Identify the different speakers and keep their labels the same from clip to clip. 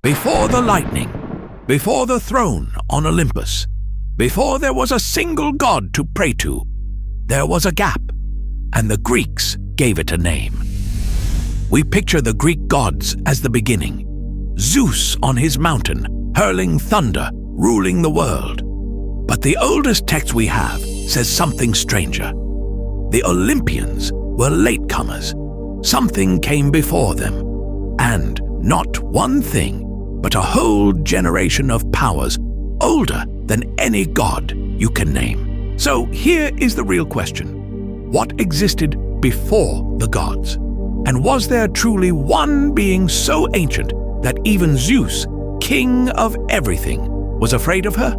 Speaker 1: Before the lightning, before the throne on Olympus, before there was a single god to pray to, there was a gap, and the Greeks gave it a name. We picture the Greek gods as the beginning, Zeus on his mountain, hurling thunder, ruling the world. But the oldest text we have says something stranger. The Olympians were latecomers. Something came before them, and not one thing, but a whole generation of powers older than any god you can name. So here is the real question. What existed before the gods? And was there truly one being so ancient that even Zeus, king of everything, was afraid of her?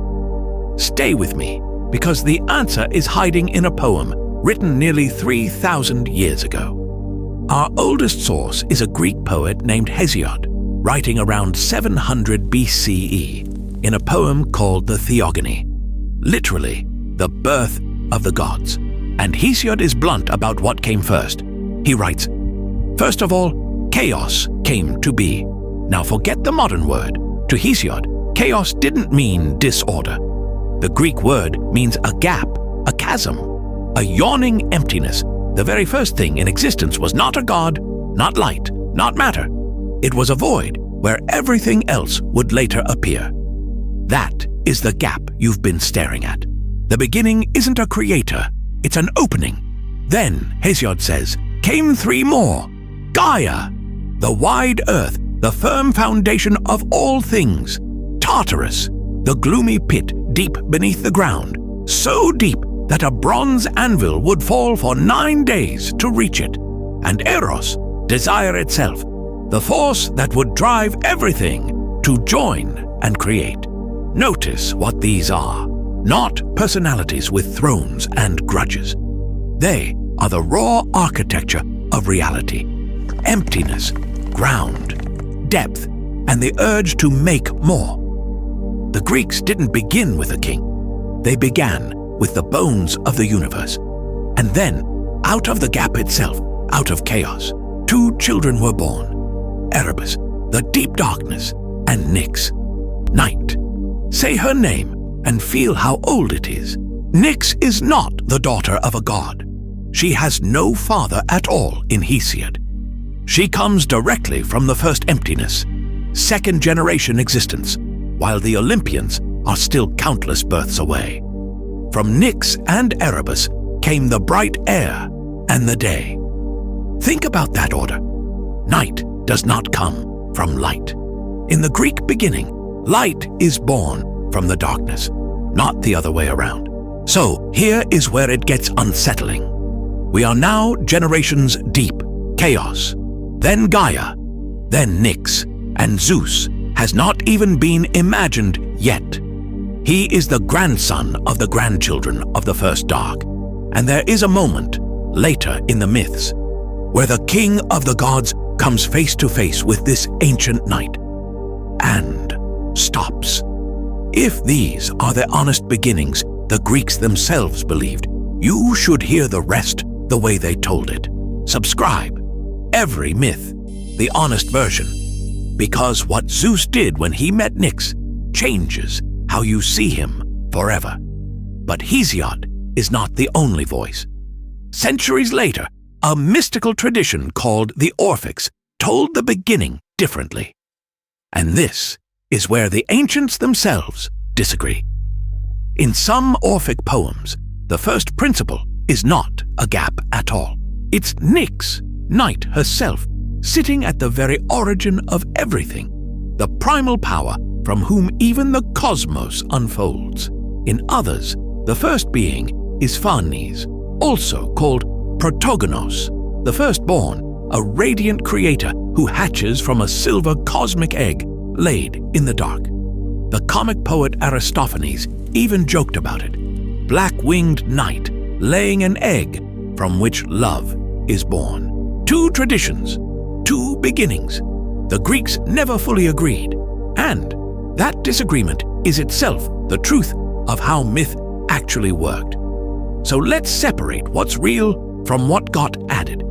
Speaker 1: Stay with me, because the answer is hiding in a poem written nearly 3,000 years ago. Our oldest source is a Greek poet named Hesiod, writing around 700 BCE in a poem called the Theogony, literally the birth of the gods. And Hesiod is blunt about what came first. He writes, "First of all, chaos came to be." Now forget the modern word. To Hesiod, chaos didn't mean disorder. The Greek word means a gap, a chasm, a yawning emptiness. The very first thing in existence was not a god, not light, not matter. It was a void where everything else would later appear. That is the gap you've been staring at. The beginning isn't a creator, it's an opening. Then, Hesiod says, came three more. Gaia, the wide earth, the firm foundation of all things. Tartarus, the gloomy pit deep beneath the ground, so deep that a bronze anvil would fall for 9 days to reach it. And Eros, desire itself, the force that would drive everything to join and create. Notice what these are. Not personalities with thrones and grudges. They are the raw architecture of reality. Emptiness, ground, depth, and the urge to make more. The Greeks didn't begin with a king. They began with the bones of the universe. And then, out of the gap itself, out of chaos, two children were born. Erebus, the deep darkness, and Nyx, night. Say her name and feel how old it is. Nyx is not the daughter of a god. She has no father at all in Hesiod. She comes directly from the first emptiness, second generation existence, while the Olympians are still countless births away. From Nyx and Erebus came the bright air and the day. Think about that order. Night does not come from light. In the Greek beginning, light is born from the darkness, not the other way around. So here is where it gets unsettling. We are now generations deep, chaos, then Gaia, then Nyx, and Zeus has not even been imagined yet. He is the grandson of the grandchildren of the first dark, and there is a moment, later in the myths, where the king of the gods comes face to face with this ancient night, and stops. If these are the honest beginnings the Greeks themselves believed, you should hear the rest the way they told it. Subscribe. Every myth, the honest version. Because what Zeus did when he met Nyx changes how you see him forever. But Hesiod is not the only voice. Centuries later, a mystical tradition called the Orphics told the beginning differently. And this is where the ancients themselves disagree. In some Orphic poems, the first principle is not a gap at all. It's Nyx, night herself, sitting at the very origin of everything, the primal power from whom even the cosmos unfolds. In others, the first being is Phanes, also called Protogonos, the firstborn, a radiant creator who hatches from a silver cosmic egg laid in the dark. The comic poet Aristophanes even joked about it. Black-winged night laying an egg from which love is born. Two traditions, two beginnings. The Greeks never fully agreed, and that disagreement is itself the truth of how myth actually worked. So let's separate what's real from what got added.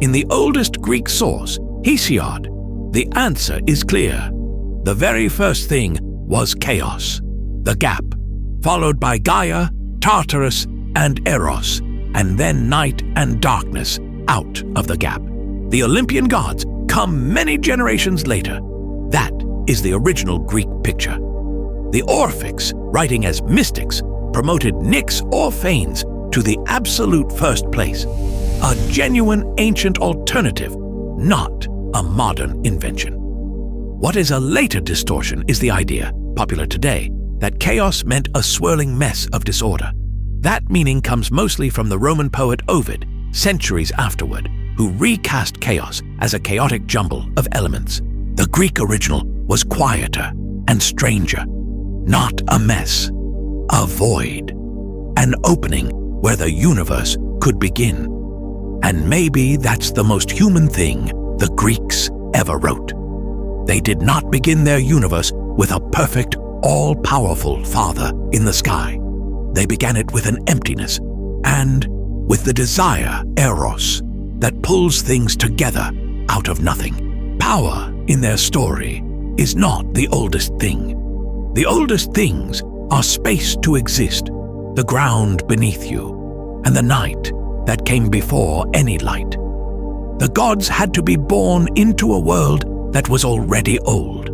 Speaker 1: In the oldest Greek source, Hesiod, the answer is clear. The very first thing was chaos, the gap, followed by Gaia, Tartarus, and Eros, and then night and darkness out of the gap. The Olympian gods come many generations later. That is the original Greek picture. The Orphics, writing as mystics, promoted Nyx or Phanes to the absolute first place, a genuine ancient alternative, not a modern invention. What is a later distortion is the idea, popular today, that chaos meant a swirling mess of disorder. That meaning comes mostly from the Roman poet Ovid, centuries afterward, who recast chaos as a chaotic jumble of elements. The Greek original was quieter and stranger, not a mess, a void, an opening where the universe could begin. And maybe that's the most human thing the Greeks ever wrote. They did not begin their universe with a perfect, all-powerful Father in the sky. They began it with an emptiness and with the desire, Eros, that pulls things together out of nothing. Power in their story is not the oldest thing. The oldest things are space to exist, the ground beneath you, and the night that came before any light. The gods had to be born into a world that was already old,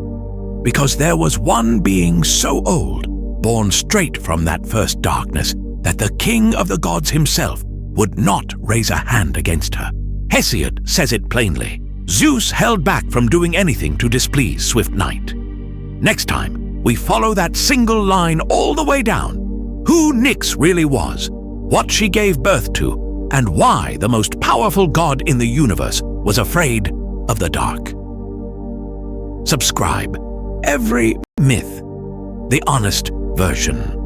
Speaker 1: because there was one being so old, born straight from that first darkness, that the king of the gods himself would not raise a hand against her. Hesiod says it plainly. Zeus held back from doing anything to displease swift night. Next time, we follow that single line all the way down, who Nyx really was, what she gave birth to, and why the most powerful god in the universe was afraid of the dark. Subscribe. Every myth, the honest version.